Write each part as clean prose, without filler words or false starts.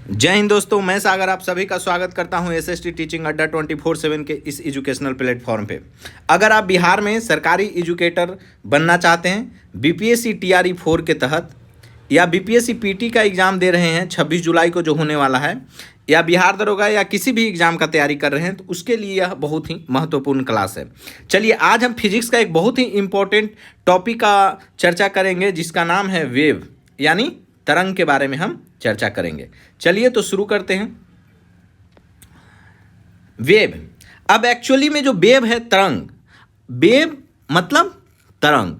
जय हिंद दोस्तों, मैं सागर आप सभी का स्वागत करता हूं एसएसटी टीचिंग अड्डा 24/7 के इस एजुकेशनल प्लेटफॉर्म पे। अगर आप बिहार में सरकारी एजुकेटर बनना चाहते हैं, बीपीएससी टीआरई 4 के तहत या बीपीएससी पीटी का एग्ज़ाम दे रहे हैं 26 जुलाई को जो होने वाला है, या बिहार दरोगा या किसी भी एग्ज़ाम का तैयारी कर रहे हैं, तो उसके लिए यह बहुत ही महत्वपूर्ण क्लास है। चलिए, आज हम फिजिक्स का एक बहुत ही इम्पोर्टेंट टॉपिक का चर्चा करेंगे जिसका नाम है वेव, यानी तरंग के बारे में हम चर्चा करेंगे। चलिए तो शुरू करते हैं। वेव, अब एक्चुअली में जो वेव है तरंग, वेव मतलब तरंग।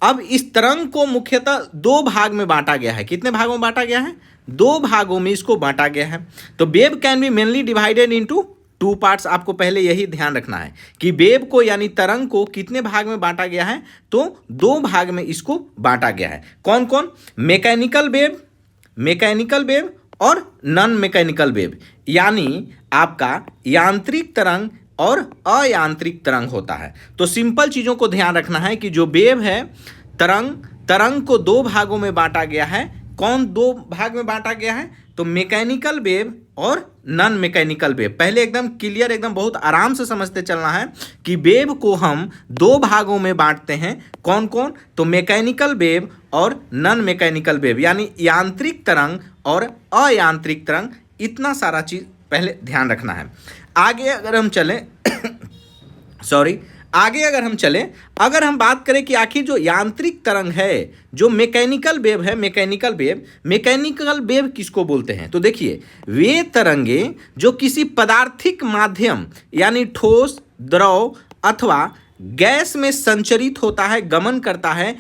अब इस तरंग को मुख्यतः दो भाग में बांटा गया है। कितने भागों में बांटा गया है? दो भागों में इसको बांटा गया है। तो wave can be mainly divided into two parts. आपको पहले यही ध्यान रखना है कि वेव को यानी तरंग को कितने भाग में बांटा गया है, तो दो भाग में इसको बांटा गया है। कौन कौन? मैकेनिकल वेव और नॉन मैकेनिकल वेव, यानी आपका यांत्रिक तरंग और अयांत्रिक तरंग होता है। तो सिंपल चीज़ों को ध्यान रखना है कि जो वेव है तरंग को दो भागों में बांटा गया है। कौन दो भाग में बांटा गया है? तो मैकेनिकल वेव और नॉन मैकेनिकल वेव। पहले एकदम क्लियर, एकदम बहुत आराम से समझते चलना है कि वेव को हम दो भागों में बांटते हैं। कौन कौन? तो मैकेनिकल वेव और नॉन मैकेनिकल वेव, यानी यांत्रिक तरंग और अयांत्रिक तरंग। इतना सारा चीज पहले ध्यान रखना है। आगे अगर हम चलें, अगर हम बात करें कि आखिर जो यांत्रिक तरंग है, जो मैकेनिकल वेव है, मैकेनिकल वेव किसको बोलते हैं? तो देखिए, वे तरंगे जो किसी पदार्थिक माध्यम यानी ठोस, द्रव अथवा गैस में संचरित होता है, गमन करता है,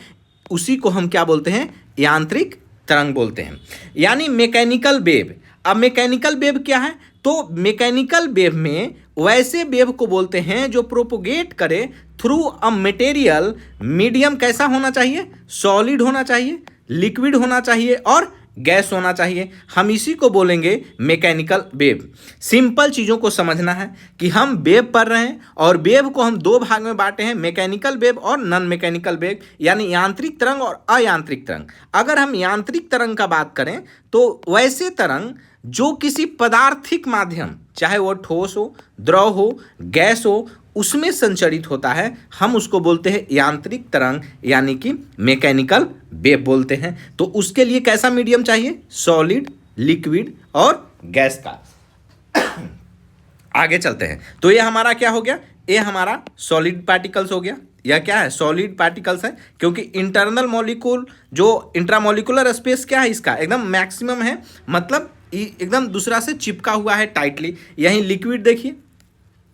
उसी को हम क्या बोलते हैं? यांत्रिक तरंग बोलते हैं, यानी मैकेनिकल वेव। अब मैकेनिकल वेव क्या है? तो मैकेनिकल वेव में वैसे वेव को बोलते हैं जो प्रोपोगेट करे थ्रू अ मटेरियल। मीडियम कैसा होना चाहिए? सॉलिड होना चाहिए, लिक्विड होना चाहिए और गैस होना चाहिए। हम इसी को बोलेंगे मैकेनिकल वेव। सिंपल चीज़ों को समझना है कि हम वेव पढ़ रहे हैं और वेव को हम दो भाग में बांटे हैं, मैकेनिकल वेव और नॉन मैकेनिकल वेव, यानी यांत्रिक तरंग और अयांत्रिक तरंग। अगर हम यांत्रिक तरंग का बात करें तो वैसे तरंग जो किसी पदार्थिक माध्यम, चाहे वो ठोस हो, द्रव हो, गैस हो, उसमें संचरित होता है, हम उसको बोलते हैं यांत्रिक तरंग, यानी कि मैकेनिकल वेव बोलते हैं। तो उसके लिए कैसा मीडियम चाहिए? सॉलिड, लिक्विड और गैस का। आगे चलते हैं। तो ये हमारा क्या हो गया? ये हमारा सॉलिड पार्टिकल्स हो गया। यह क्या है? सॉलिड पार्टिकल्स है, क्योंकि इंटरनल मॉलिक्यूल, जो इंट्रामोलिकुलर स्पेस क्या है इसका? एकदम मैक्सिमम है, मतलब एकदम दूसरा से चिपका हुआ है टाइटली। यहीं लिक्विड देखिए,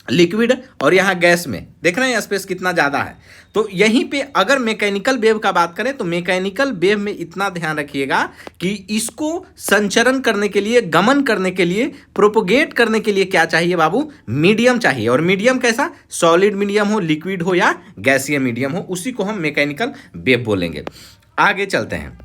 लिक्विड, और यहाँ गैस में देख रहे हैं स्पेस कितना ज़्यादा है। तो यहीं पे अगर मैकेनिकल वेव का बात करें तो मैकेनिकल वेव में इतना ध्यान रखिएगा कि इसको संचरण करने के लिए, गमन करने के लिए, प्रोपोगेट करने के लिए क्या चाहिए बाबू? मीडियम चाहिए। और मीडियम कैसा? सॉलिड मीडियम हो, लिक्विड हो या गैसीय मीडियम हो, उसी को हम मैकेनिकल वेव बोलेंगे। आगे चलते हैं।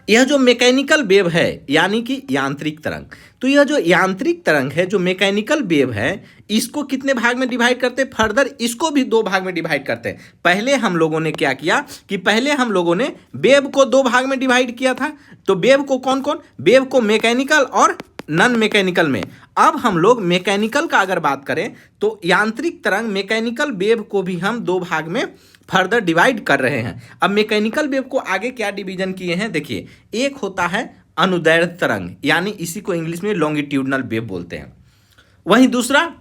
यह जो मैकेनिकल वेव है यानी कि यांत्रिक तरंग, तो यह जो यांत्रिक तरंग है, जो मैकेनिकल वेव है, इसको कितने भाग में डिवाइड करते हैं? फर्दर इसको भी दो भाग में डिवाइड करते हैं। पहले हम लोगों ने क्या किया कि पहले हम लोगों ने वेव को दो भाग में डिवाइड किया था। तो वेव को कौन कौन? वेव को मैकेनिकल और नॉन मैकेनिकल में। अब हम लोग मैकेनिकल का अगर बात करें तो यांत्रिक तरंग, मैकेनिकल वेव को भी हम दो भाग में फर्दर डिवाइड कर रहे हैं। अब मैकेनिकल वेव को आगे क्या डिवीजन किए हैं देखिए। एक होता है अनुदैर्ध्य तरंग, यानी इसी को इंग्लिश में लॉन्गिट्यूडनल वेव बोलते हैं। वहीं दूसरा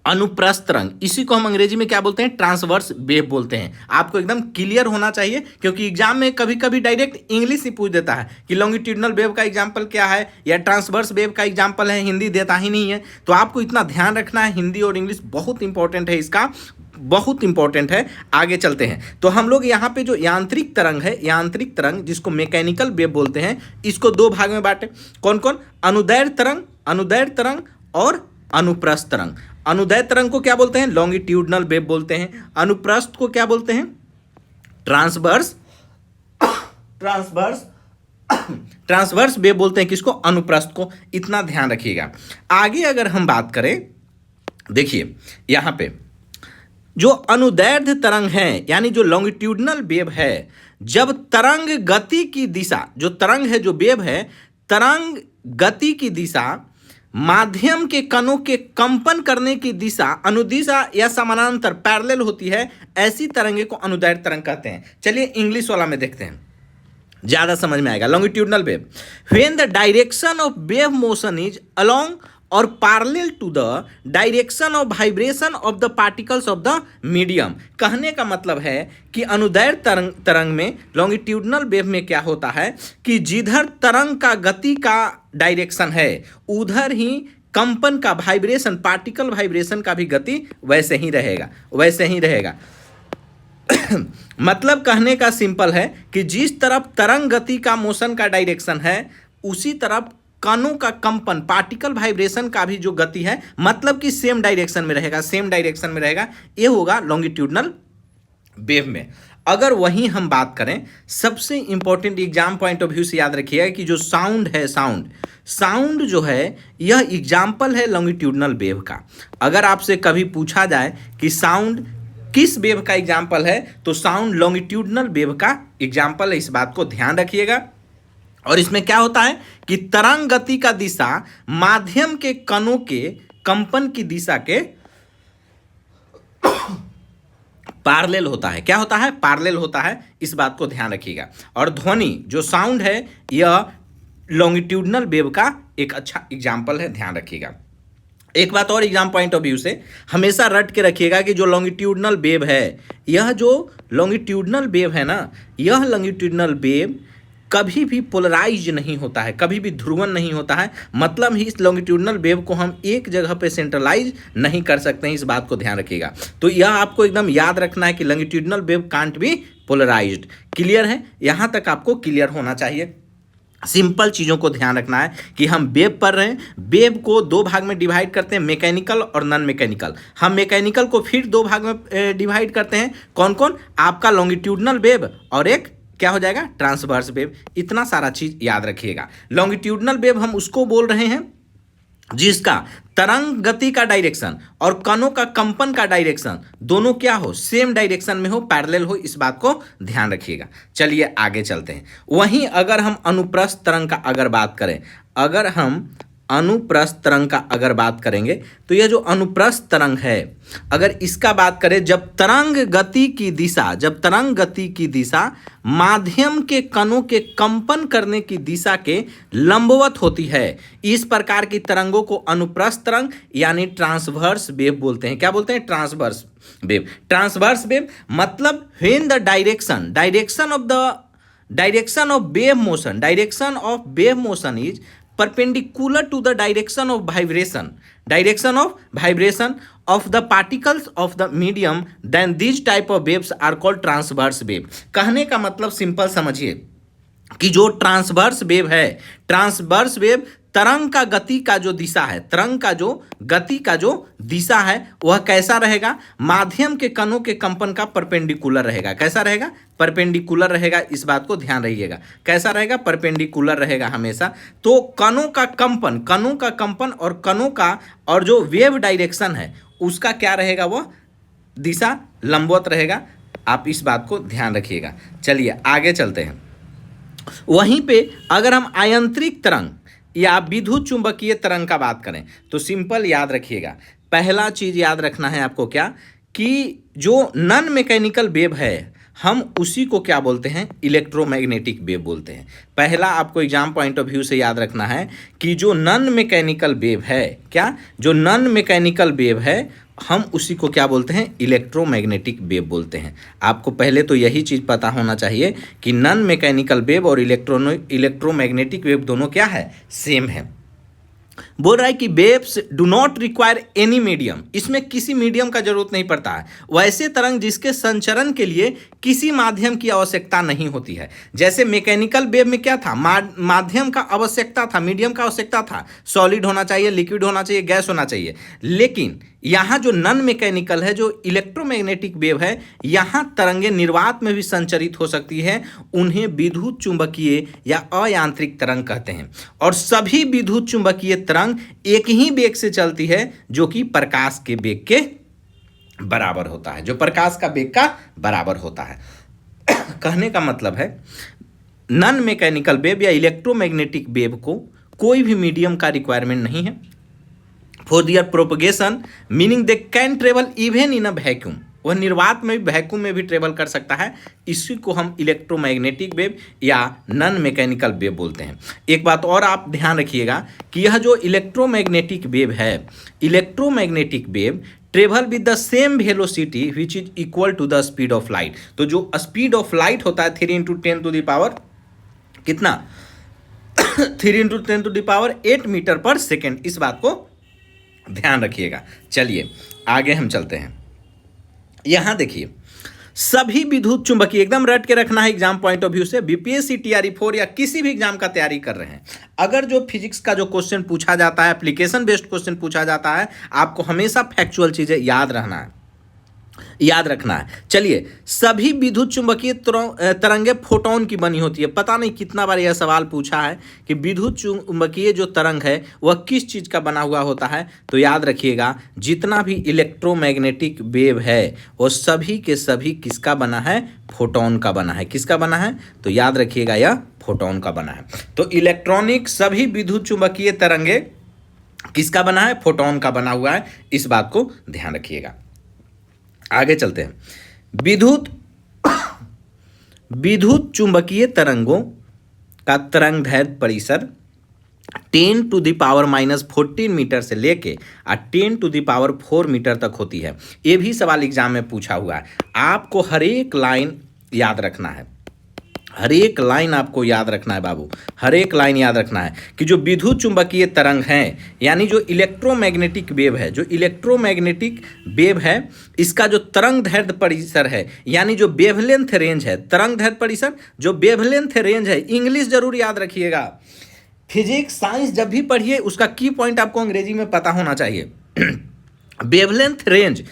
अनुप्रस्थ तरंग, इसी को हम अंग्रेजी में क्या बोलते हैं? ट्रांसवर्स वेव बोलते हैं। आपको एकदम क्लियर होना चाहिए, क्योंकि एग्जाम में कभी कभी डायरेक्ट इंग्लिश ही पूछ देता है कि लॉन्गिट्यूडनल वेव का एग्जाम्पल क्या है या ट्रांसवर्स वेव का एग्जाम्पल है, हिंदी देता ही नहीं है। तो आपको इतना ध्यान रखना है, हिंदी और इंग्लिश बहुत इंपॉर्टेंट है, इसका बहुत इंपॉर्टेंट है। आगे चलते हैं। तो हम लोग यहाँ पे जो यांत्रिक तरंग है, यांत्रिक तरंग जिसको मैकेनिकल वेव बोलते हैं, इसको दो भाग में बांटे। कौन कौन? अनुदैर्ध्य तरंग और अनुप्रस्थ तरंग। अनुदैर्ध्य तरंग को क्या बोलते हैं? लॉन्गिट्यूडनल वेव बोलते हैं। अनुप्रस्थ को क्या बोलते हैं? ट्रांसवर्स वेव बोलते हैं। किसको? अनुप्रस्थ को। इतना ध्यान रखिएगा। आगे अगर हम बात करें, देखिए यहाँ पे जो अनुदैर्ध्य तरंग है, यानी जो लॉन्गिट्यूडनल वेव है, जब तरंग गति की दिशा, जो तरंग है, जो वेव है, तरंग गति की दिशा माध्यम के कणों के कंपन करने की दिशा अनुदिशा या समानांतर पैरेलल होती है, ऐसी तरंगे को अनुदैर्ध्य तरंग कहते हैं। चलिए इंग्लिश वाला में देखते हैं, ज्यादा समझ में आएगा। Longitudinal wave, when the direction of wave motion is along और parallel to the direction of vibration of the particles of the medium. कहने का मतलब है कि अनुदैर्ध्य तरंग में, लॉन्गिट्यूडनल वेव में क्या होता है कि जिधर तरंग का गति का डायरेक्शन है उधर ही कंपन का, वाइब्रेशन, पार्टिकल वाइब्रेशन का भी गति वैसे ही रहेगा। मतलब कहने का सिंपल है कि जिस तरफ तरंग गति का, मोशन का डायरेक्शन है, उसी तरफ कणों का कंपन, पार्टिकल वाइब्रेशन का भी जो गति है, मतलब कि सेम डायरेक्शन में रहेगा। ये होगा लॉन्गिट्यूडनल वेव में। अगर वहीं हम बात करें, सबसे important exam point of view से याद रखिएगा कि जो साउंड है, साउंड जो है यह एग्जाम्पल है लॉन्गिट्यूडनल वेव का। अगर आपसे कभी पूछा जाए कि साउंड किस वेव का एग्जाम्पल है, तो साउंड लॉन्गिट्यूडनल वेव का एग्जाम्पल है। इस बात को ध्यान रखिएगा। और इसमें क्या होता है कि तरंग गति का दिशा माध्यम के कणों के कंपन की दिशा के पैरेलल होता है। क्या होता है? पैरेलल होता है। इस बात को ध्यान रखिएगा। और ध्वनि जो साउंड है, यह लॉन्गिट्यूडनल वेव का एक अच्छा एग्जाम्पल है, ध्यान रखिएगा। एक बात और एग्जाम पॉइंट ऑफ व्यू से हमेशा रट के रखिएगा कि जो लॉन्गिट्यूडनल वेव है, यह जो लॉन्गिट्यूडनल वेव है ना, यह लॉन्गिट्यूडनल वेव कभी भी पोलराइज नहीं होता है, कभी भी ध्रुवन नहीं होता है। मतलब ही इस लॉन्गिट्यूडनल वेव को हम एक जगह पे सेंट्रलाइज नहीं कर सकते हैं। इस बात को ध्यान रखिएगा। तो यह आपको एकदम याद रखना है कि longitudinal wave can't be polarised. Clear है? यहाँ तक आपको क्लियर होना चाहिए। सिंपल चीज़ों को ध्यान रखना है कि हम वेव पढ़ रहे हैं। वेव को दो भाग में डिवाइड करते हैं, मैकेनिकल और नॉन मैकेनिकल। हम मैकेनिकल को फिर दो भाग में डिवाइड करते हैं। कौन कौन? आपका लॉन्गिट्यूडनल वेव और एक क्या हो जाएगा? Transverse wave. इतना सारा चीज याद रखिएगा। लॉन्गिट्यूडनल वेव हम उसको बोल रहे हैं जिसका तरंग गति का डायरेक्शन और कणों का कंपन का डायरेक्शन दोनों क्या हो? सेम डायरेक्शन में हो, पैरेलल हो। इस बात को ध्यान रखिएगा। चलिए आगे चलते हैं। वहीं अगर हम अनुप्रस्थ तरंग का अगर बात करें, अगर हम अनुप्रस्थ तरंग का अगर बात करेंगे, तो यह जो अनुप्रस्थ तरंग है, अगर इसका बात करें, जब तरंग गति की दिशा माध्यम के कणों के कंपन करने की दिशा के लंबवत होती है, इस प्रकार की तरंगों को अनुप्रस्थ तरंग यानी ट्रांसवर्स वेव बोलते हैं। क्या बोलते हैं? Transverse wave. ट्रांसवर्स वेव मतलब when the direction of wave motion is perpendicular to the direction of vibration of the particles of the medium, then these type of waves are called transverse wave। कहने का मतलब simple समझिए कि जो transverse wave है, transverse wave तरंग का गति का जो दिशा है, तरंग का जो गति का जो दिशा है, वह कैसा रहेगा? माध्यम के कणों के कंपन का परपेंडिकुलर रहेगा। कैसा रहेगा? परपेंडिकुलर रहेगा। इस बात को ध्यान रखिएगा। कैसा रहेगा? परपेंडिकुलर रहेगा हमेशा। तो कणों का कंपन और कणों का और जो वेव डायरेक्शन है उसका क्या रहेगा? वह दिशा लंबवत रहेगा। आप इस बात को ध्यान रखिएगा। चलिए आगे चलते हैं। वहीं पे अगर हम आयंत्रिक तरंग या विद्युत चुंबकीय तरंग का बात करें, तो सिंपल याद रखिएगा। पहला चीज याद रखना है आपको क्या, कि जो नॉन मैकेनिकल वेव है, हम उसी को क्या बोलते हैं? इलेक्ट्रोमैग्नेटिक वेव बोलते हैं। पहला आपको एग्जाम पॉइंट ऑफ व्यू से याद रखना है कि जो नॉन मैकेनिकल वेव है, क्या? जो नॉन मैकेनिकल वेव है, हम उसी को क्या बोलते हैं? इलेक्ट्रोमैग्नेटिक वेव बोलते हैं। आपको पहले तो यही चीज़ पता होना चाहिए कि नॉन मैकेनिकल वेव और इलेक्ट्रोमैग्नेटिक वेव दोनों क्या है? सेम है। बोल रहा है कि waves do not require any medium, इसमें किसी मीडियम का जरूरत नहीं पड़ता है। वैसे तरंग जिसके संचरण के लिए किसी माध्यम की आवश्यकता नहीं होती है। जैसे मैकेनिकल वेव में क्या था? माध्यम का आवश्यकता था, मीडियम का आवश्यकता था। सॉलिड होना चाहिए, लिक्विड होना चाहिए, गैस होना चाहिए। लेकिन यहाँ जो नॉन मैकेनिकल है, जो इलेक्ट्रोमैग्नेटिक वेव है, यहाँ तरंगें निर्वात में भी संचरित हो सकती है। उन्हें विद्युत चुंबकीय या अयांत्रिक तरंग कहते हैं। और सभी विद्युत चुंबकीय तरंग एक ही वेग से चलती है, जो कि प्रकाश के वेग के बराबर होता है, कहने का मतलब है नॉन मैकेनिकल वेव या इलेक्ट्रोमैग्नेटिक वेव को कोई भी मीडियम का रिक्वायरमेंट नहीं है for their propagation, meaning they can travel even in a vacuum, वह निर्वात में भी वैक्यूम में भी ट्रेवल कर सकता है। इसी को हम इलेक्ट्रोमैग्नेटिक वेव या नॉन मैकेनिकल वेव बोलते हैं। एक बात और आप ध्यान रखिएगा कि यह जो इलेक्ट्रोमैग्नेटिक वेव है, electromagnetic wave travel with the same velocity which is equal to the speed of light. तो जो स्पीड ऑफ लाइट होता है 3 × 10⁻, कितना 3 × 10⁸ मीटर पर सेकेंड। इस बात को ध्यान रखिएगा। चलिए आगे हम चलते हैं। यहां देखिए, सभी विद्युत चुंबकीय, एकदम रट के रखना है एग्जाम पॉइंट ऑफ व्यू से, बीपीएससी टीआरई 4 या किसी भी एग्जाम का तैयारी कर रहे हैं, अगर जो फिजिक्स का जो क्वेश्चन पूछा जाता है, एप्लीकेशन बेस्ड क्वेश्चन पूछा जाता है, आपको हमेशा फैक्चुअल चीजें याद रखना है। चलिए, सभी विद्युत चुंबकीय तरंगे फोटोन की बनी होती है। पता नहीं कितना बार यह सवाल पूछा है कि विद्युत चुंबकीय जो तरंग है वह किस चीज का बना हुआ होता है। तो याद रखिएगा, जितना भी इलेक्ट्रोमैग्नेटिक वेव है वो सभी के सभी किसका बना है? फोटोन का बना है। किसका बना है? तो याद रखिएगा, यह फोटोन का बना है। तो इलेक्ट्रॉनिक सभी विद्युत चुंबकीय तरंगे किसका बना है? फोटोन का बना हुआ है। इस बात को ध्यान रखिएगा। आगे चलते हैं। विद्युत चुंबकीय तरंगों का तरंगदैर्घ्य परिसर 10⁻⁻14 मीटर से लेके 10⁻⁴ मीटर तक होती है। ये भी सवाल एग्जाम में पूछा हुआ है। आपको हर एक लाइन याद रखना है, हर एक लाइन आपको याद रखना है बाबू, हर एक लाइन याद रखना है कि जो विद्युत चुंबकीय तरंग हैं, यानी जो इलेक्ट्रोमैग्नेटिक वेव है, जो इलेक्ट्रोमैग्नेटिक वेव है, इसका जो तरंगदैर्घ्य परिसर है, यानी जो वेवलेंथ रेंज है, तरंगदैर्घ्य परिसर जो वेवलेंथ रेंज है, इंग्लिश जरूर याद रखिएगा। फिजिक्स साइंस जब भी पढ़िए उसका की पॉइंट आपको अंग्रेजी में पता होना चाहिए। वेवलेंथ रेंज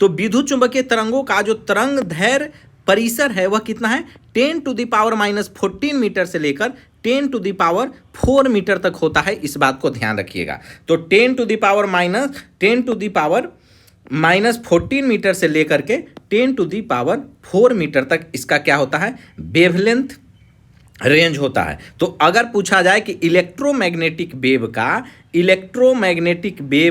तो विद्युत चुंबकीय तरंगों का जो तरंगदैर्घ्य परिसर है वह कितना है? 10⁻⁻14 मीटर से लेकर 10⁻⁴ मीटर तक होता है। इस बात को ध्यान रखिएगा। तो 10⁻⁻14 मीटर से लेकर के 10⁻⁴ मीटर तक इसका क्या होता है? वेवलेंथ रेंज होता है। तो अगर पूछा जाए कि इलेक्ट्रोमैग्नेटिक वेव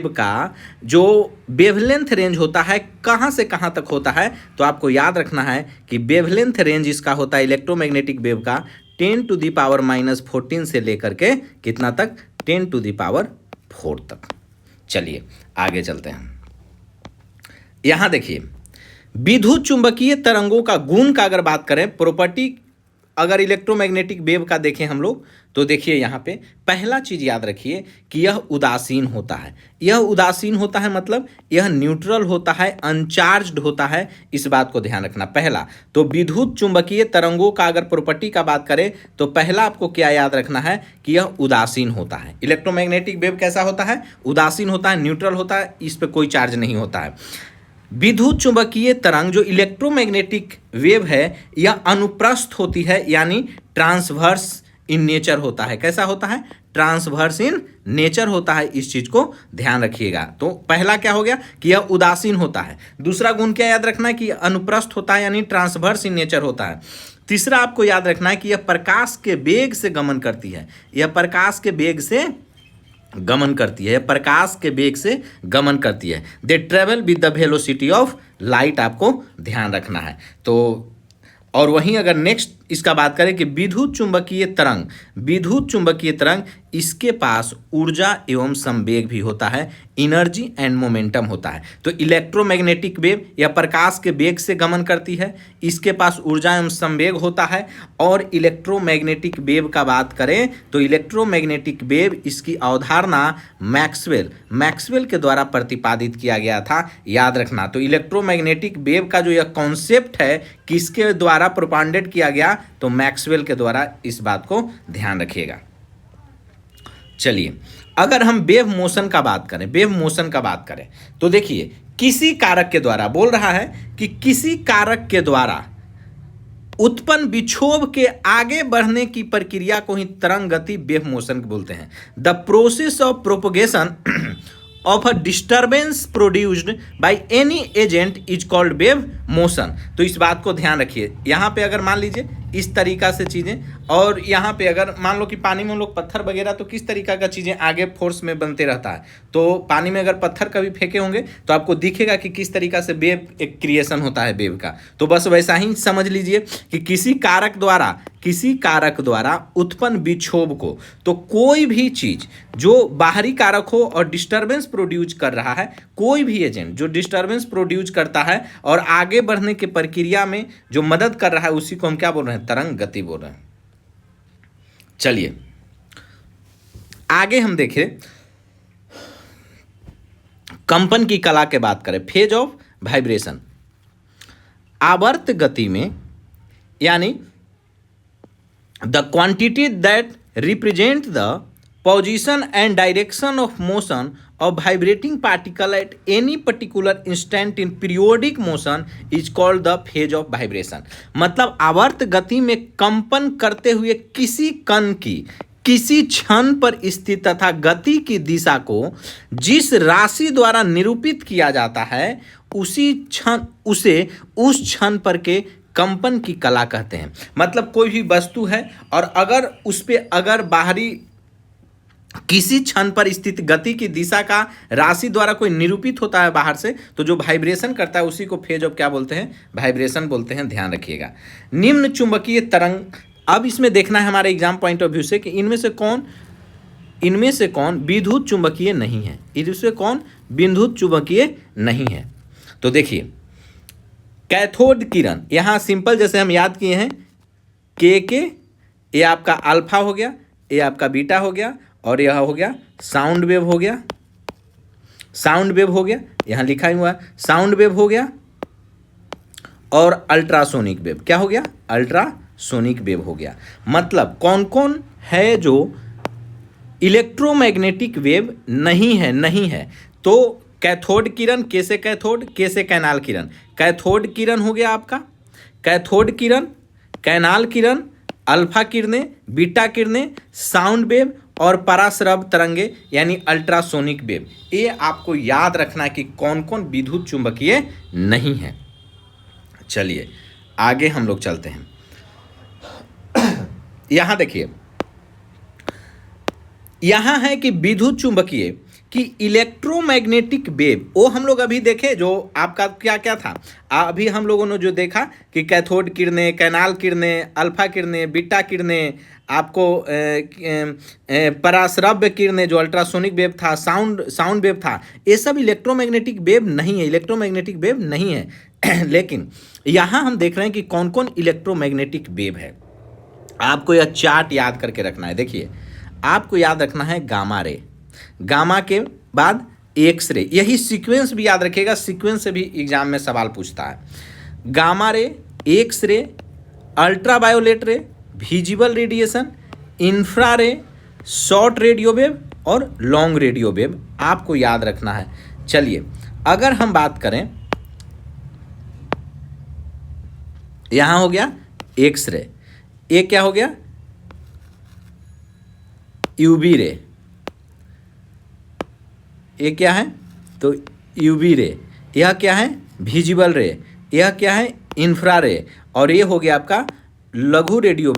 का जो वेवलेंथ रेंज होता है कहाँ से कहाँ तक होता है, तो आपको याद रखना है कि वेवलेंथ रेंज इसका होता है इलेक्ट्रोमैग्नेटिक वेव का 10⁻⁻14 से लेकर के कितना तक? 10⁻⁴ तक। चलिए आगे चलते हैं। यहां देखिए, विद्युत चुंबकीय तरंगों का गुण का अगर बात करें, प्रॉपर्टी अगर इलेक्ट्रोमैग्नेटिक वेव का देखें हम लोग, तो देखिए यहाँ पे पहला चीज याद रखिए कि यह उदासीन होता है। यह उदासीन होता है मतलब यह न्यूट्रल होता है, अनचार्ज्ड होता है। इस बात को ध्यान रखना। पहला तो विद्युत चुंबकीय तरंगों का अगर प्रॉपर्टी का बात करें तो पहला आपको क्या याद रखना है कि यह उदासीन होता है। इलेक्ट्रोमैग्नेटिक वेव कैसा होता है? उदासीन होता है, न्यूट्रल होता है, इस पर कोई चार्ज नहीं होता है। विद्युत चुंबकीय तरंग जो इलेक्ट्रोमैग्नेटिक वेव है यह अनुप्रस्थ होती है, यानी ट्रांसवर्स इन नेचर होता है। कैसा होता है? ट्रांसवर्स इन नेचर होता है। इस चीज को ध्यान रखिएगा। तो पहला क्या हो गया कि यह उदासीन होता है। दूसरा गुण क्या याद रखना है कि अनुप्रस्थ होता है, यानी ट्रांसवर्स इन नेचर होता है। तीसरा आपको याद रखना है कि यह प्रकाश के वेग से गमन करती है। यह प्रकाश के वेग से गमन करती है, प्रकाश के वेग से गमन करती है। They travel with the velocity of light, आपको ध्यान रखना है। तो और वहीं अगर नेक्स्ट इसका बात करें कि विद्युत चुंबकीय तरंग इसके पास ऊर्जा एवं संवेग भी होता है, एनर्जी एंड मोमेंटम होता है। तो इलेक्ट्रोमैग्नेटिक वेव या प्रकाश के वेग से गमन करती है, इसके पास ऊर्जा एवं संवेग होता है। और इलेक्ट्रोमैग्नेटिक वेव का बात करें तो इलेक्ट्रोमैग्नेटिक वेव इसकी अवधारणा मैक्सवेल के द्वारा प्रतिपादित किया गया था, याद रखना। तो इलेक्ट्रोमैग्नेटिक वेव का जो यह कॉन्सेप्ट है किसके द्वारा प्रोपागेट किया गया? तो मैक्सवेल के द्वारा। इस बात को ध्यान रखिएगा। चलिए, अगर हम वेव मोशन का बात करें तो देखिए, किसी कारक के द्वारा, बोल रहा है कि किसी कारक के द्वारा उत्पन्न विक्षोभ के आगे बढ़ने की प्रक्रिया को ही तरंग गति वेव मोशन बोलते हैं। The process of propagation of a disturbance produced by any agent is called wave motion. तो इस बात को ध्यान रखिए। यहाँ पे अगर मान लीजिए इस तरीका से चीज़ें। और यहाँ पे अगर मान लो कि पानी में हम लोग पत्थर वगैरह, तो किस तरीका का चीज़ें आगे फोर्स में बनते रहता है। तो पानी में अगर पत्थर कभी फेंके होंगे तो आपको दिखेगा कि किस तरीका से वेव एक क्रिएशन होता है वेव का। तो बस वैसा ही समझ लीजिए कि किसी कारक द्वारा उत्पन्न विक्षोभ को, तो कोई भी चीज़ जो बाहरी कारक हो और डिस्टर्बेंस प्रोड्यूस कर रहा है, कोई भी एजेंट जो डिस्टर्बेंस प्रोड्यूस करता है और आगे बढ़ने की प्रक्रिया में जो मदद कर रहा है, उसी को हम क्या बोल रहे हैं, तरंग गति बोल रहे हैं। चलिए आगे हम देखें, कंपन की कला के बात करें, फेज ऑफ वाइब्रेशन। आवर्त गति में यानी the quantity that represent the position and direction of motion of vibrating particle at any particular instant in periodic motion is called the phase of vibration. मतलब आवर्त गति में कंपन करते हुए किसी कण की किसी क्षण पर स्थित तथा गति की दिशा को जिस राशि द्वारा निरूपित किया जाता है, उसी क्षण उसे उस क्षण पर के कंपन की कला कहते हैं। मतलब कोई भी वस्तु है और अगर उस पे अगर बाहरी किसी क्षण पर स्थित गति की दिशा का राशि द्वारा कोई निरूपित होता है बाहर से, तो जो वाइब्रेशन करता है उसी को फेज ऑफ क्या बोलते हैं, वाइब्रेशन बोलते हैं। ध्यान रखिएगा। निम्न चुंबकीय तरंग, अब इसमें देखना है हमारे एग्जाम पॉइंट ऑफ व्यू से कि इनमें से कौन विद्युत चुंबकीय नहीं है, इनमें कौन विद्युत चुंबकीय नहीं है। तो देखिए कैथोड किरण, यहाँ सिंपल जैसे हम याद किए हैं, के ये आपका अल्फा हो गया, ये आपका बीटा हो गया, और यह हो गया साउंड वेव हो गया, साउंड वेव हो गया, यहाँ लिखा ही हुआ साउंड वेव हो गया, और अल्ट्रासोनिक वेव क्या हो गया, अल्ट्रासोनिक वेव हो गया। मतलब कौन कौन है जो इलेक्ट्रोमैग्नेटिक वेव नहीं है। तो कैथोड किरण, कैसे कैथोड, कैसे कैनाल किरण। कैथोड किरण हो गया आपका, कैथोड किरण, कैनाल किरण, अल्फा किरणें, बीटा किरणें, साउंड वेव और पराश्रव तरंगे यानी अल्ट्रासोनिक वेव। ये आपको याद रखना है कि कौन कौन विद्युत चुंबकीय नहीं है। चलिए आगे हम लोग चलते हैं। यहां देखिए, यहां है कि विद्युत चुंबकीय कि इलेक्ट्रोमैग्नेटिक वेव, वो हम लोग अभी देखे जो आपका क्या क्या था। अभी हम लोगों ने जो देखा कि कैथोड किरणें, कैनाल किरणें, अल्फा किरणें, बीटा किरणें, आपको पराश्रव्य किरणें जो अल्ट्रासोनिक वेव था, साउंड वेव था, ये सब इलेक्ट्रोमैग्नेटिक वेव नहीं है, इलेक्ट्रोमैग्नेटिक वेव नहीं है। लेकिन यहाँ हम देख रहे हैं कि कौन कौन इलेक्ट्रोमैग्नेटिक वेव है। आपको यह चार्ट याद करके रखना है। देखिए आपको याद रखना है गामा रे, गामा के बाद एक्स रे, यही सीक्वेंस भी याद रखिएगा, सीक्वेंस से भी एग्जाम में सवाल पूछता है। Gamma ray, X ray, ultraviolet रे, विजिबल रेडिएशन, इंफ्रा रे, शॉर्ट रेडियो वेव और लॉन्ग रेडियो वेव आपको याद रखना है। चलिए अगर हम बात करें, यहां हो गया एक्स रे, ये क्या हो गया, यूवी रे, ये क्या है, तो यूवी रे, यह क्या है, विजिबल रे, यह क्या है, इंफ्रा रे, और ये हो गया आपका लघु रेडियो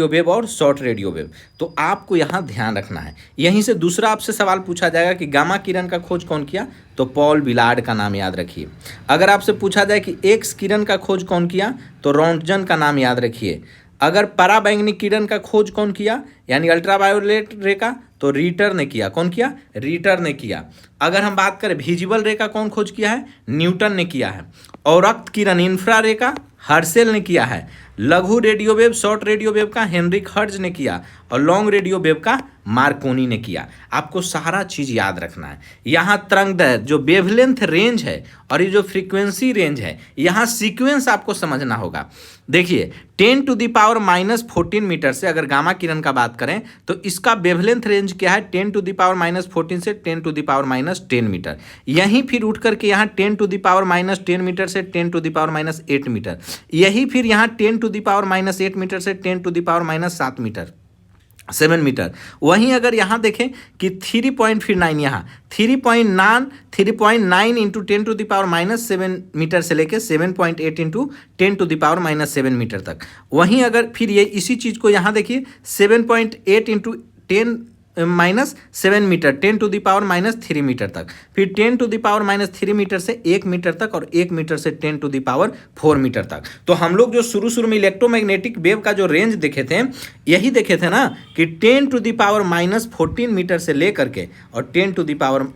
वेव और शॉर्ट रेडियो वेव। तो आपको यहाँ ध्यान रखना है। यहीं से दूसरा आपसे सवाल पूछा जाएगा कि गामा किरण का खोज कौन किया, तो पॉल विलार्ड का नाम याद रखिए। अगर आपसे पूछा जाए कि एक्स किरण का खोज कौन किया, तो रोंटगन का नाम याद रखिए। अगर पराबैंगनी किरण का खोज कौन किया, यानी अल्ट्रावायोलेट रे का, तो रीटर ने किया। कौन किया, रीटर ने किया। अगर हम बात करें विजिबल रे का कौन खोज किया है, न्यूटन ने किया है। और रक्त किरण इंफ्रा रे का हर्सेल ने किया है। लघु radio wave, short radio wave का हेनरिक हर्ट्ज ने किया, और लॉन्ग रेडियो वेव का मार्कोनी ने किया। आपको सारा चीज़ याद रखना है। यहाँ तरंगदैर्घ्य जो वेवलेंथ रेंज है और ये जो फ्रीक्वेंसी रेंज है, यहाँ सीक्वेंस आपको समझना होगा। देखिए 10⁻⁻14 मीटर से अगर गामा किरण का बात करें तो इसका वेवलेंथ रेंज क्या है, 10⁻⁻14 से 10⁻10 मीटर। यहीं फिर उठ करके यहाँ 10⁻10 मीटर से 10⁻8 मीटर, यही फिर यहाँ 10⁻8 मीटर से 10⁻7 मीटर, 7 मीटर। वहीं अगर यहाँ देखें कि 3.9 यहाँ 3.9 इंटू 10⁻⁻7 मीटर से लेके 7.8 इंटू 10⁻⁻7 मीटर तक। वहीं अगर फिर ये इसी चीज़ को यहाँ देखिए 7.8 इंटू 10⁻7 मीटर 10⁻³ मीटर तक, फिर 10⁻³ मीटर से 1 मीटर तक और 1 मीटर से 10⁻⁴ मीटर तक। तो हम लोग जो शुरू में इलेक्ट्रोमैग्नेटिक वेव का जो रेंज देखे थे, यही देखे थे ना कि 10⁻⁻14 मीटर से लेकर के और 10⁻⁴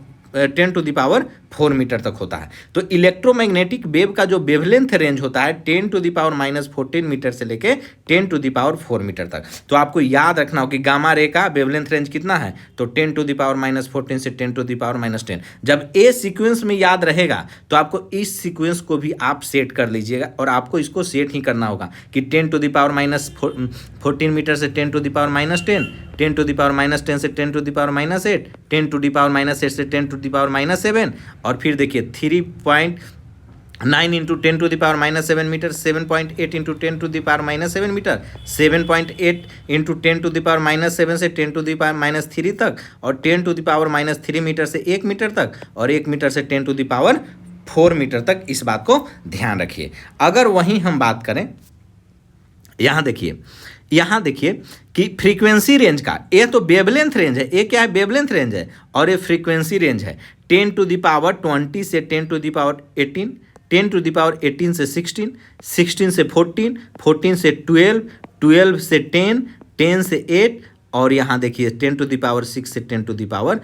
मीटर तक होता है। तो इलेक्ट्रोमैग्नेटिक वेव का जो वेवलेंथ रेंज होता है 10⁻⁻14 मीटर से लेके 10⁻⁴ मीटर तक। तो आपको याद रखना हो कि गामा रे का वेवलेंथ रेंज कितना है, तो 10⁻⁻14 से 10�10। जब ए सीक्वेंस में याद रहेगा तो आपको इस सीक्वेंस को भी आप सेट कर लीजिएगा, और आपको इसको सेट ही करना होगा कि 10⁻⁻14 मीटर से 10⁻10, 10⁻10 से 10⁻8, 10⁻8 से 10⁻7, और फिर देखिए 3.9 into 10⁻7 metre, 7.8 into 10⁻7 metre, 7.8 into 10⁻7 से 10⁻³ तक, और 10⁻³ मीटर से 1 मीटर तक, और 1 मीटर से 10⁻⁴ मीटर तक। इस बात को ध्यान रखिए। अगर वहीं हम बात करें, यहाँ देखिए कि फ्रीक्वेंसी रेंज का, ये तो वेवलेंथ रेंज है, ये क्या है, वेवलेंथ रेंज है, और ये फ्रीक्वेंसी रेंज है 10⁻20 से 10⁻18, 10⁻18 से 16, 16 से 14, 14 से 12, 12 से 10, 10 से 8, और यहाँ देखिए 10⁻6 से 10⁻⁴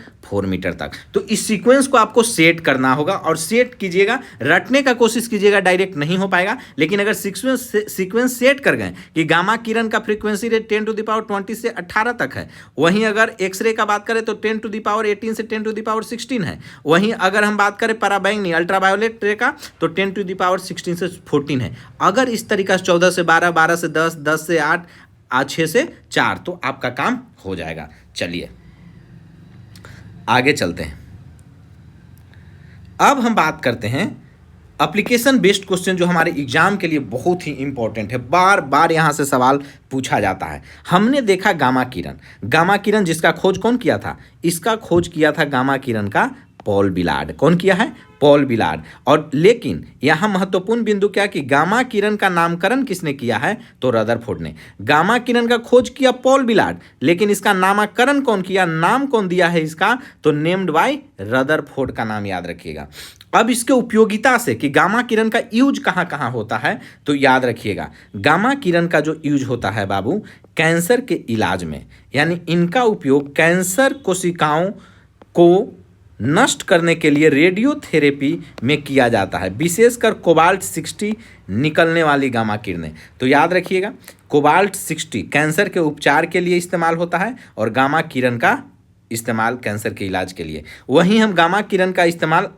मीटर तक। तो इस सीक्वेंस को आपको सेट करना होगा, और सेट कीजिएगा, रटने का कोशिश कीजिएगा, डायरेक्ट नहीं हो पाएगा। लेकिन अगर सीक्वेंस सेट कर गए कि गामा किरण का फ्रीक्वेंसी रेट 10⁻20 से 18 तक है, वहीं अगर एक्सरे का बात करें तो 10⁻18 से 10⁻16 है, वहीं अगर हम बात करें पराबैंगनी अल्ट्रावायोलेट रे का तो 10⁻16 से 14 है। अगर इस तरीका से 14 से 12, 12 से 10, 10 से 8, 6 से 4, तो आपका काम हो जाएगा। चलिए आगे चलते हैं। अब हम बात करते हैं एप्लीकेशन बेस्ड क्वेश्चन, जो हमारे एग्जाम के लिए बहुत ही इंपॉर्टेंट है, बार बार यहां से सवाल पूछा जाता है। हमने देखा गामा किरण जिसका खोज कौन किया था, इसका खोज किया था गामा किरण का पॉल बिलार्ड। कौन किया है, पॉल बिलार्ड। और लेकिन यहाँ महत्वपूर्ण बिंदु क्या कि गामा किरण का नामकरण किसने किया है, तो रदरफोर्ड ने। गामा किरण का खोज किया पॉल बिलार्ड, लेकिन इसका नामकरण कौन किया, नाम कौन दिया है इसका, तो नेम्ड बाय रदरफोर्ड का नाम याद रखिएगा। अब इसके उपयोगिता से कि गामा किरण का यूज कहाँ कहाँ होता है, तो याद रखिएगा गामा किरण का जो यूज होता है बाबू, कैंसर के इलाज में, यानी इनका उपयोग कैंसर कोशिकाओं को नष्ट करने के लिए रेडियोथेरेपी में किया जाता है, विशेषकर कोबाल्ट 60 निकलने वाली गामा किरणें। तो याद रखिएगा कोबाल्ट 60 कैंसर के उपचार के लिए इस्तेमाल होता है, और गामा किरण का इस्तेमाल कैंसर के इलाज के लिए। वहीं हम गामा किरण का इस्तेमाल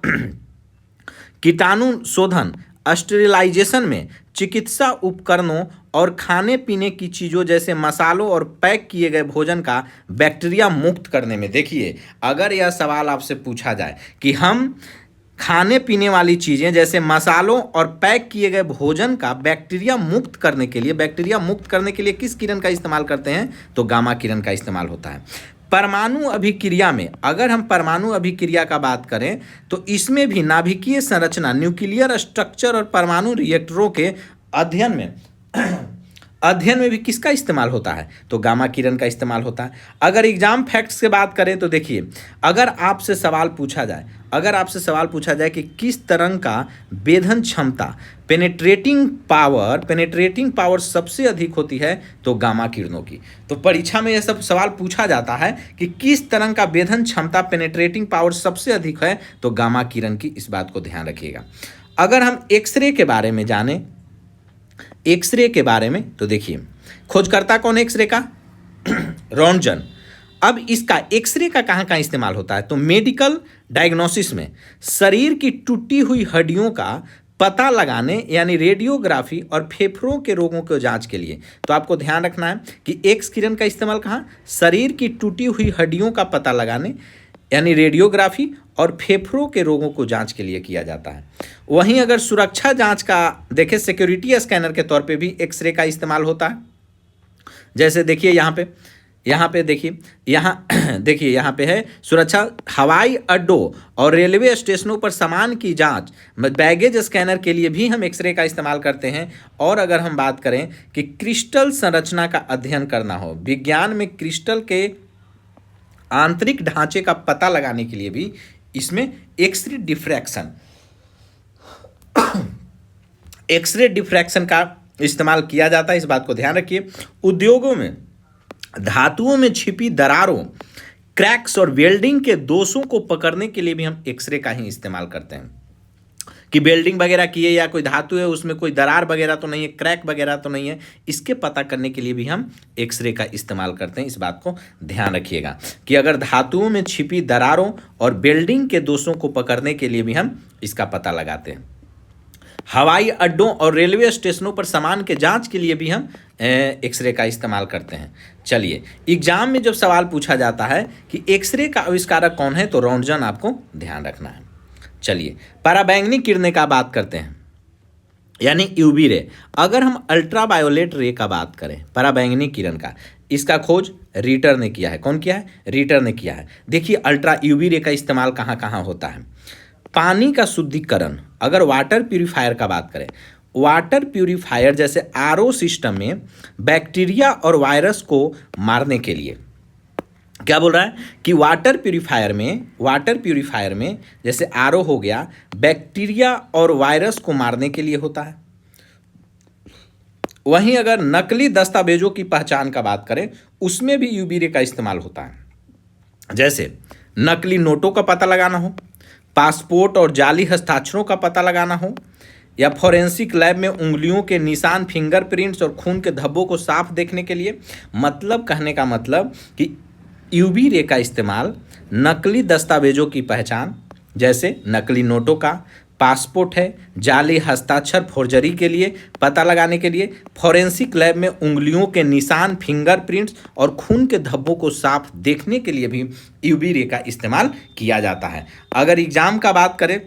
कीटाणु शोधन स्टेरिलाइजेशन में, चिकित्सा उपकरणों और खाने पीने की चीज़ों जैसे मसालों और पैक किए गए भोजन का बैक्टीरिया मुक्त करने में। देखिए अगर यह सवाल आपसे पूछा जाए कि हम खाने पीने वाली चीज़ें जैसे मसालों और पैक किए गए भोजन का बैक्टीरिया मुक्त करने के लिए किस किरण का इस्तेमाल करते हैं, तो गामा किरण का इस्तेमाल होता है। परमाणु अभिक्रिया में, अगर हम परमाणु अभिक्रिया का बात करें तो इसमें भी नाभिकीय संरचना, न्यूक्लियर स्ट्रक्चर और परमाणु रिएक्टरों के अध्ययन में भी किसका इस्तेमाल होता है, तो गामा किरण का इस्तेमाल होता है। अगर एग्जाम फैक्ट्स की बात करें तो देखिए अगर आपसे सवाल पूछा जाए कि किस तरंग का वेधन क्षमता, पेनेट्रेटिंग पावर सबसे अधिक होती है, तो गामा किरणों की। तो परीक्षा में यह सब सवाल पूछा जाता है कि किस तरंग का वेधन क्षमता, पेनेट्रेटिंग पावर सबसे अधिक है, तो गामा किरण की। इस बात को ध्यान रखिएगा। अगर हम एक्सरे के बारे में जानें, तो देखिए खोजकर्ता कौन है एक्सरे का, रॉन्टजन। अब इसका एक्सरे का कहाँ कहाँ इस्तेमाल होता है, तो मेडिकल डायग्नोसिस में, शरीर की टूटी हुई हड्डियों का पता लगाने यानी रेडियोग्राफी, और फेफड़ों के रोगों के जांच के लिए। तो आपको ध्यान रखना है कि एक्स किरण का इस्तेमाल कहाँ, शरीर की टूटी हुई हड्डियों का पता लगाने यानी रेडियोग्राफी, और फेफड़ों के रोगों को जांच के लिए किया जाता है। वहीं अगर सुरक्षा जांच का देखें, सिक्योरिटी स्कैनर के तौर पे भी एक्सरे का इस्तेमाल होता है। जैसे देखिए यहाँ पे यहाँ पे देखिए, यहाँ देखिए यहाँ पे है सुरक्षा, हवाई अड्डों और रेलवे स्टेशनों पर सामान की जांच, बैगेज स्कैनर के लिए भी हम एक्सरे का इस्तेमाल करते हैं। और अगर हम बात करें कि क्रिस्टल संरचना का अध्ययन करना हो, विज्ञान में क्रिस्टल के आंतरिक ढांचे का पता लगाने के लिए भी इसमें एक्सरे डिफ्रैक्शन का इस्तेमाल किया जाता है, इस बात को ध्यान रखिए। उद्योगों में धातुओं में छिपी दरारों, क्रैक्स और वेल्डिंग के दोषों को पकड़ने के लिए भी हम एक्सरे का ही इस्तेमाल करते हैं कि वेल्डिंग वगैरह की है या कोई धातु है उसमें कोई दरार वगैरह तो नहीं है, क्रैक वगैरह तो नहीं है, इसके पता करने के लिए भी हम एक्सरे का इस्तेमाल करते हैं। इस बात को ध्यान रखिएगा कि अगर धातुओं में छिपी दरारों और वेल्डिंग के दोषों को पकड़ने के लिए भी हम इसका पता लगाते हैं। हवाई अड्डों और रेलवे स्टेशनों पर सामान के जांच के लिए भी हम एक्सरे का इस्तेमाल करते हैं। चलिए, एग्जाम में जब सवाल पूछा जाता है कि एक्सरे का आविष्कारक कौन है, तो रॉन्टजन आपको ध्यान रखना है। चलिए, पराबैंगनी किरणें का बात करते हैं, यानी यूवी रे। अगर हम अल्ट्रावायोलेट रे का बात करें, पराबैंगनी किरण का, इसका खोज रीटर ने किया है। कौन किया है? रीटर ने किया है। देखिए, अल्ट्रा यूवी रे का इस्तेमाल कहाँ कहाँ होता है। पानी का शुद्धिकरण, अगर वाटर प्यूरिफायर का बात करें, वाटर प्यूरिफायर जैसे आरओ सिस्टम में बैक्टीरिया और वायरस को मारने के लिए, क्या बोल रहा है कि वाटर प्यूरिफायर में जैसे आरओ हो गया, बैक्टीरिया और वायरस को मारने के लिए होता है। वहीं अगर नकली दस्तावेजों की पहचान का बात करें, उसमें भी यूवी रे का इस्तेमाल होता है। जैसे नकली नोटों का पता लगाना हो, पासपोर्ट और जाली हस्ताक्षरों का पता लगाना हो, या फॉरेंसिक लैब में उंगलियों के निशान, फिंगरप्रिंट्स और खून के धब्बों को साफ देखने के लिए। मतलब कहने का मतलब कि यूवी रे का इस्तेमाल नकली दस्तावेजों की पहचान, जैसे नकली नोटों का, पासपोर्ट है, जाली हस्ताक्षर फोर्जरी के लिए पता लगाने के लिए, फॉरेंसिक लैब में उंगलियों के निशान, फिंगरप्रिंट्स और खून के धब्बों को साफ देखने के लिए भी यूवी रे का इस्तेमाल किया जाता है। अगर एग्जाम का बात करें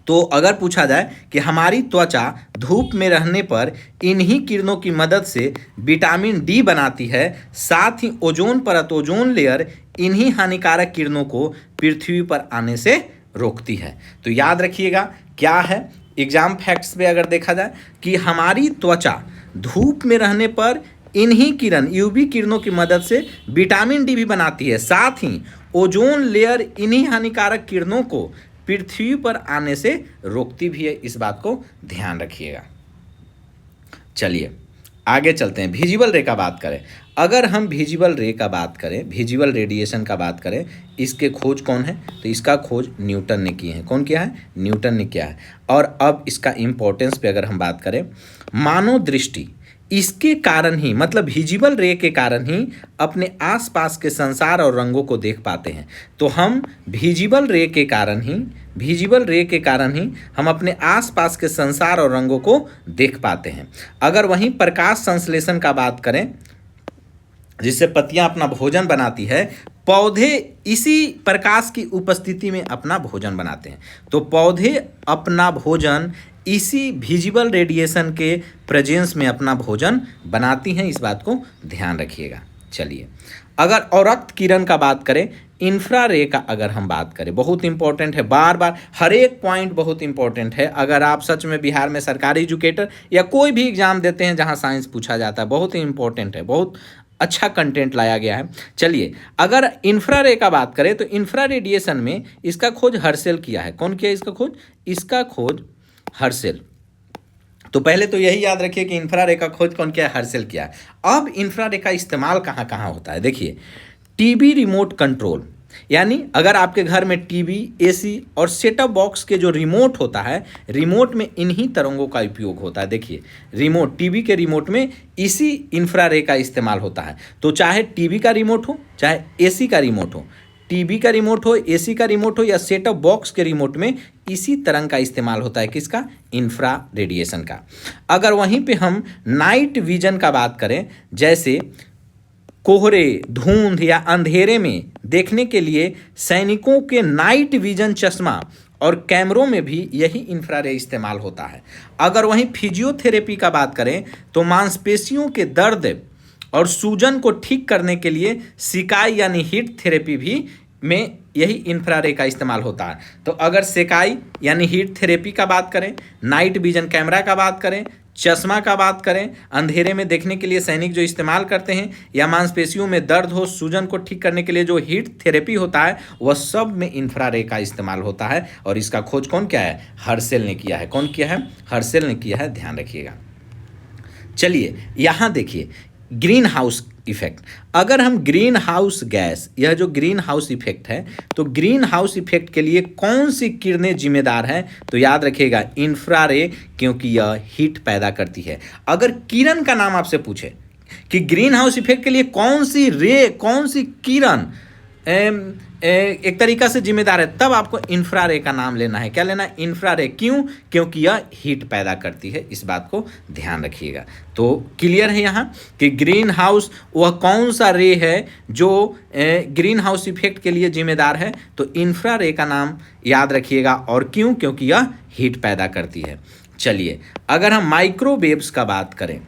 तो अगर पूछा जाए कि हमारी त्वचा धूप में रहने पर इन्हीं किरणों की मदद से विटामिन डी बनाती है, साथ ही ओजोन परत, ओजोन लेयर इन्हीं हानिकारक किरणों को पृथ्वी पर आने से रोकती है। तो याद रखिएगा क्या है एग्जाम फैक्ट्स पे अगर देखा जाए कि हमारी त्वचा धूप में रहने पर इन्हीं किरण, यूवी किरणों की मदद से विटामिन डी भी बनाती है, साथ ही ओजोन लेयर इन्हीं हानिकारक किरणों को पृथ्वी पर आने से रोकती भी है। इस बात को ध्यान रखिएगा। चलिए आगे चलते हैं। विजिबल रे का बात करें, अगर हम विजिबल रे का बात करें, विजिबल रेडिएशन का बात करें, इसके खोज कौन है, तो इसका खोज न्यूटन ने किए हैं। कौन किया है? न्यूटन ने किया है। और अब इसका इम्पोर्टेंस पे अगर हम बात करें, मानव दृष्टि इसके कारण ही, मतलब विजिबल रे के कारण ही अपने आसपास के संसार और रंगों को देख पाते हैं। तो हम विजिबल रे के कारण ही हम अपने आसपास के संसार और रंगों को देख पाते हैं। अगर वहीं प्रकाश संश्लेषण का बात करें, जिससे पत्तियां अपना भोजन बनाती है, पौधे इसी प्रकाश की उपस्थिति में अपना भोजन बनाते हैं। तो पौधे अपना भोजन इसी विजिबल रेडिएशन के प्रेजेंस में अपना भोजन बनाती हैं। इस बात को ध्यान रखिएगा। चलिए, अगर औरक्त किरण का बात करें, इंफ्रारे का अगर हम बात करें, बहुत इंपॉर्टेंट है, बार बार हर एक पॉइंट बहुत इंपॉर्टेंट है। अगर आप सच में बिहार में सरकारी एजुकेटर या कोई भी एग्जाम देते हैं जहां साइंस पूछा जाता है, बहुत ही इंपॉर्टेंट है, बहुत अच्छा कंटेंट लाया गया है। चलिए, अगर इंफ्रारे का बात करें तो इंफ्रा रेडिएशन में इसका खोज हर्शेल किया है। कौन किया इसका खोज? इसका खोज हर्शेल। तो पहले तो यही याद रखिए कि इंफ्रारे का खोज कौन किया है? हर्शेल किया है। अब इंफ्रारे का इस्तेमाल कहाँ कहाँ होता है? देखिए, टीवी रिमोट कंट्रोल, यानी अगर आपके घर में टीवी, एसी और सेटअप बॉक्स के जो रिमोट होता है, रिमोट में इन्हीं तरंगों का उपयोग होता है। देखिए, रिमोट, टीवी के रिमोट में इसी इंफ्रारे का इस्तेमाल होता है। तो चाहे टीवी का रिमोट हो, चाहे एसी का रिमोट हो, टीवी का रिमोट हो, एसी का रिमोट हो या सेटअप बॉक्स के रिमोट में इसी तरंग का इस्तेमाल होता है। किसका? इंफ्रा रेडिएशन का। अगर वहीं पे हम नाइट विजन का बात करें, जैसे कोहरे, धुंध या अंधेरे में देखने के लिए सैनिकों के नाइट विजन चश्मा और कैमरों में भी यही इंफ्रारे इस्तेमाल होता है। अगर वहीं फिजियोथेरेपी का बात करें तो मांसपेशियों के दर्द और सूजन को ठीक करने के लिए सिकाई यानी हीट थेरेपी भी में यही इंफ्रारेड का इस्तेमाल होता है। तो अगर सेकाई यानी हीट थेरेपी का बात करें, नाइट विजन कैमरा का बात करें, चश्मा का बात करें, अंधेरे में देखने के लिए सैनिक जो इस्तेमाल करते हैं, या मांसपेशियों में दर्द हो, सूजन को ठीक करने के लिए जो हीट थेरेपी होता है, वह सब में इंफ्रारेड का इस्तेमाल होता है। और इसका खोज कौन किया है? हर्सेल ने किया है। कौन किया है? हर्सेल ने किया है, ध्यान रखिएगा। चलिए यहाँ देखिए ग्रीन हाउस इफेक्ट। अगर हम ग्रीन हाउस गैस, यह जो ग्रीन हाउस इफेक्ट है, तो ग्रीन हाउस इफेक्ट के लिए कौन सी किरणें जिम्मेदार हैं? तो याद रखिएगा इंफ्रारेड, क्योंकि यह हीट पैदा करती है। अगर किरण का नाम आपसे पूछे कि ग्रीन हाउस इफेक्ट के लिए कौन सी रे, कौन सी किरण एक तरीका से जिम्मेदार है, तब आपको इंफ्रारेड का नाम लेना है। क्या लेना है? इंफ्रारेड। क्यों? क्योंकि यह हीट पैदा करती है। इस बात को ध्यान रखिएगा। तो क्लियर है यहाँ कि ग्रीन हाउस वह कौन सा रे है जो ग्रीन हाउस इफेक्ट के लिए जिम्मेदार है? तो इंफ्रारेड का नाम याद रखिएगा। और क्यों? क्योंकि यह हीट पैदा करती है। चलिए अगर हम माइक्रोवेव्स का बात करें,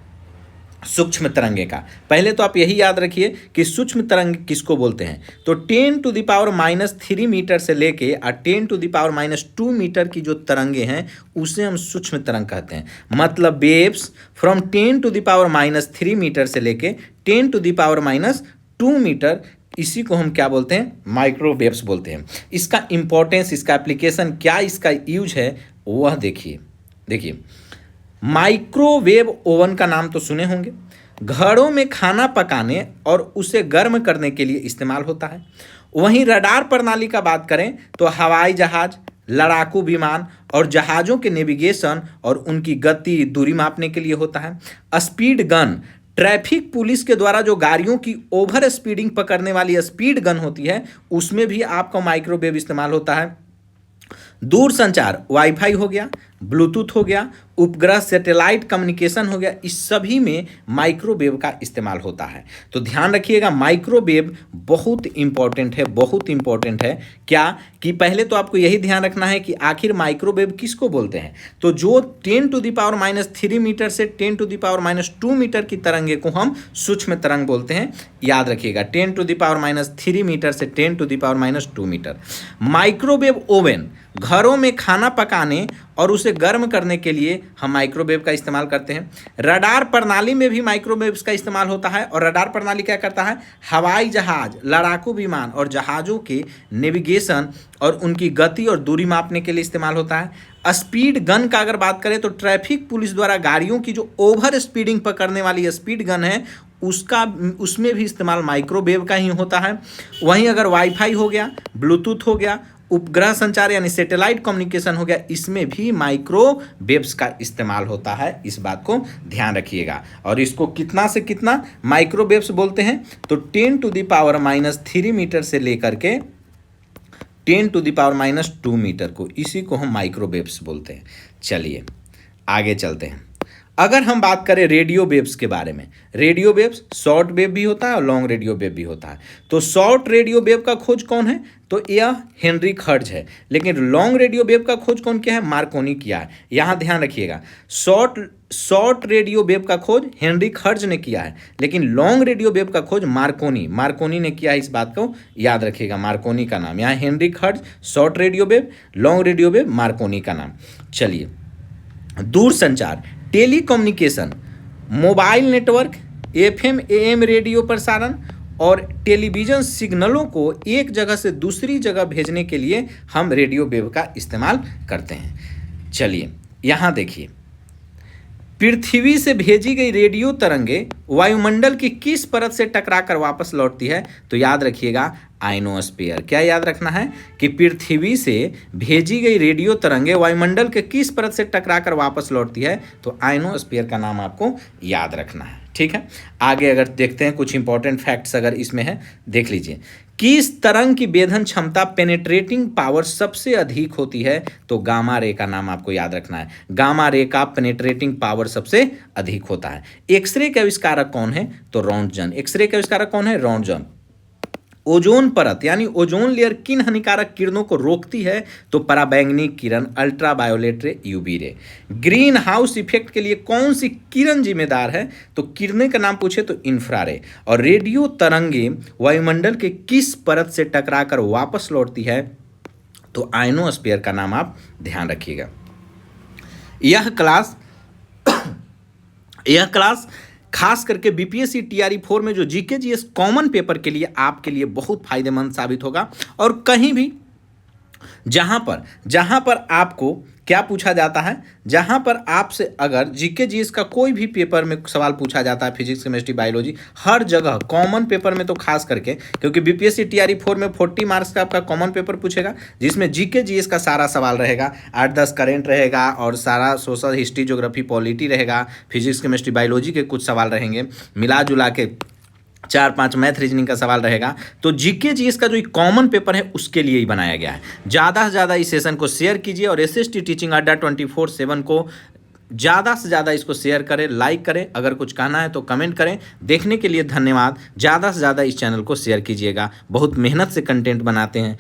सूक्ष्म तरंगे का, पहले तो आप यही याद रखिए कि सूक्ष्म तरंग किसको बोलते हैं। तो 10⁻³ मीटर से लेके 10⁻² मीटर की जो तरंगे हैं उसे हम सूक्ष्म तरंग कहते हैं। मतलब वेव्स फ्रॉम 10⁻³ मीटर से लेके 10⁻² मीटर, इसी को हम क्या बोलते हैं? माइक्रोवेव्स बोलते हैं। इसका इंपॉर्टेंस, इसका एप्लीकेशन क्या, इसका यूज है, वह देखिए माइक्रोवेव ओवन का नाम तो सुने होंगे। घरों में खाना पकाने और उसे गर्म करने के लिए इस्तेमाल होता है। वहीं रडार प्रणाली का बात करें तो हवाई जहाज, लड़ाकू विमान और जहाज़ों के नेविगेशन और उनकी गति, दूरी मापने के लिए होता है। स्पीड गन, ट्रैफिक पुलिस के द्वारा जो गाड़ियों की ओवर स्पीडिंग पकड़ने वाली स्पीड गन होती है, उसमें भी आपका माइक्रोवेव इस्तेमाल होता है। दूर संचार, वाईफाई हो गया, ब्लूटूथ हो गया, उपग्रह सैटेलाइट कम्युनिकेशन हो गया, इस सभी में माइक्रोवेव का इस्तेमाल होता है। तो ध्यान रखिएगा माइक्रोवेव बहुत इंपॉर्टेंट है, बहुत इंपॉर्टेंट है। क्या कि पहले तो आपको यही ध्यान रखना है कि आखिर माइक्रोवेव किसको बोलते हैं। तो जो 10⁻³ मीटर से 10⁻² मीटर की तरंगे को हम सूक्ष्म तरंग बोलते हैं। याद रखिएगा 10⁻³ मीटर से 10⁻² मीटर। माइक्रोवेव ओवन, घरों में खाना पकाने और उसे गर्म करने के लिए हम माइक्रोवेव का इस्तेमाल करते हैं। रडार प्रणाली में भी माइक्रोवेव्स का इस्तेमाल होता है। और रडार प्रणाली क्या करता है? हवाई जहाज, लड़ाकू विमान और जहाज़ों के नेविगेशन और उनकी गति और दूरी मापने के लिए इस्तेमाल होता है। स्पीड गन का अगर बात करें तो ट्रैफिक पुलिस द्वारा गाड़ियों की जो ओवर स्पीडिंग पकड़ने वाली स्पीड गन है उसमें भी इस्तेमाल माइक्रोवेव का ही होता है। वहीं अगर वाईफाई हो गया, ब्लूटूथ हो गया, उपग्रह संचार यानी सैटेलाइट कम्युनिकेशन हो गया, इसमें भी माइक्रोवेव्स का इस्तेमाल होता है। इस बात को ध्यान रखिएगा। और इसको कितना से कितना माइक्रोवेव्स बोलते हैं? तो 10⁻³ मीटर से लेकर के 10⁻² मीटर को, इसी को हम माइक्रोवेव्स बोलते हैं। चलिए आगे चलते हैं। अगर हम बात करें रेडियो वेव्स के बारे में, रेडियो वेव्स शॉर्ट वेव भी होता है और लॉन्ग रेडियो वेव भी होता है। तो शॉर्ट रेडियो वेव का खोज कौन है? तो यह हेनरिक हर्ट्ज है। लेकिन लॉन्ग रेडियो वेव का खोज कौन किया है? मार्कोनी किया है। यहाँ ध्यान रखिएगा शॉर्ट रेडियो वेव का खोज हेनरिक हर्ट्ज ने किया है, लेकिन लॉन्ग रेडियो वेव का खोज मार्कोनी ने किया है। इस बात को याद रखिएगा, मार्कोनी का नाम। यहाँ Heinrich Hertz short radio wave, long radio wave Marconi का नाम। चलिए दूर संचार, telecommunication, mobile network, FM AM radio प्रसारण और टेलीविज़न सिग्नलों को एक जगह से दूसरी जगह भेजने के लिए हम रेडियो वेव का इस्तेमाल करते हैं। चलिए यहाँ देखिए, पृथ्वी से भेजी गई रेडियो तरंगे वायुमंडल की किस परत से टकराकर वापस लौटती है? तो याद रखिएगा आयनोस्फीयर। क्या याद रखना है कि पृथ्वी से भेजी गई रेडियो तरंगे वायुमंडल के किस परत से टकराकर वापस लौटती है? तो आयनोस्फीयर का नाम आपको याद रखना है। ठीक है, आगे अगर देखते हैं कुछ इंपॉर्टेंट फैक्ट्स अगर इसमें है, देख लीजिए। किस तरंग की वेधन क्षमता, पेनेट्रेटिंग पावर सबसे अधिक होती है? तो गामा रे का नाम आपको याद रखना है। गामा रे का पेनेट्रेटिंग पावर सबसे अधिक होता है। एक्सरे के आविष्कारक कौन है? तो रॉन्टजन। एक्सरे के आविष्कारक कौन है? रॉन्टजन। ओजोन परत यानी ओजोन लेयर किन हानिकारक किरणों को रोकती है? तो पराबैंगनी किरण, ultraviolet ray, UV ray. Green house effect के लिए कौन सी किरण जिम्मेदार है? तो किरणें का नाम पूछे तो इंफ्रारे। और रेडियो तरंगे वायुमंडल के किस परत से टकराकर वापस लौटती है? तो आयनोस्फीयर का नाम आप ध्यान रखिएगा। यह क्लास खास करके बीपीएससी टीआरई 4 में जो जीके जीएस कॉमन पेपर के लिए आपके लिए बहुत फायदेमंद साबित होगा। और कहीं भी जहां पर आपको क्या पूछा जाता है, जहां पर आपसे अगर जीके जीएस का कोई भी पेपर में सवाल पूछा जाता है, फिजिक्स, केमिस्ट्री, बायोलॉजी, हर जगह कॉमन पेपर में तो खास करके, क्योंकि बीपीएससी टीआरई 4 में 40 मार्क्स का आपका कॉमन पेपर पूछेगा, जिसमें जीके जीएस का सारा सवाल रहेगा, 8-10 करेंट रहेगा और सारा सोशल, हिस्ट्री, ज्योग्राफी, पॉलिटी रहेगा, फिजिक्स, केमिस्ट्री, बायोलॉजी के कुछ सवाल रहेंगे, मिला जुला के 4-5 मैथ रीजनिंग का सवाल रहेगा। तो जीके जीएस का जो कॉमन पेपर है उसके लिए ही बनाया गया है। ज़्यादा से ज़्यादा इस सेशन को शेयर कीजिए और एसएसटी टीचिंग अड्डा 24/7 को ज़्यादा से ज़्यादा इसको शेयर करें, लाइक करें। अगर कुछ कहना है तो कमेंट करें। देखने के लिए धन्यवाद। ज़्यादा से ज़्यादा इस चैनल को शेयर कीजिएगा। बहुत मेहनत से कंटेंट बनाते हैं।